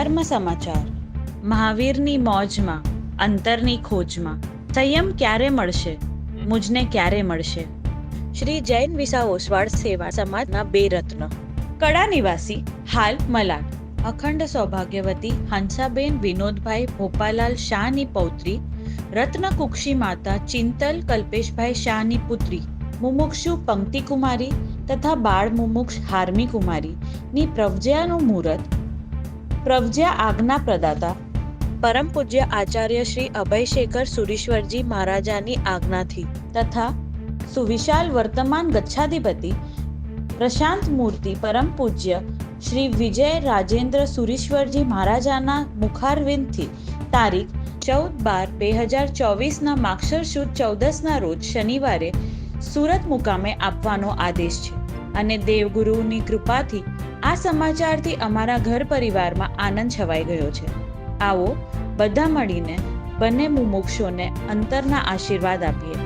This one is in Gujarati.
ધર્મ સમાચાર. મહાવીરની મોજમાં, અંતરની ખોજમાં, સંયમ ક્યારે મળશે, મુજને ક્યારે મળશે. શ્રી જૈન વિસા ઓસવાળ સેવા સમાજના 2 રત્ન. કડા નિવાસી હાલ મલાડ, અખંડ સૌભાગ્યવતી હંસાબેન વિનોદભાઈ ભોપાલાલ શાહની પૌત્રી, રત્ન કુક્ષી માતા ચિંતલ કલ્પેશભાઈ શાહની પુત્રી, મુમુક્ષુ પંક્તિકુમારી તથા બાળ મુમુક્ષ હાર્મી કુમારીની પ્રવ્જયાનું મુહૂર્ત. પ્રવ્જયા આજ્ઞા પ્રદાતા પરમ પૂજ્ય આચાર્ય શ્રી અભયશેખર સુરીશ્વરજી મહારાજાની આજ્ઞાથી તથા સુવિશાલ વર્તમાન ગચ્છાધિપતિ પ્રશાંત મૂર્તિ પરમ પૂજ્ય શ્રી વિજય રાજેન્દ્ર સુરીશ્વરજી મહારાજાના મુખારવિંદથી તારીખ 14/12/2024 માગશર સુદ 14ના રોજ શનિવારે સુરત મુકામે આપવાનો આદેશ છે. અને દેવગુરુની કૃપાથી આ સમાચારથી અમારા ઘર પરિવારમાં આનંદ છવાઈ ગયો છે. આવો બધા મળીને બંને મુમુક્ષોને અંતરના આશીર્વાદ આપીએ.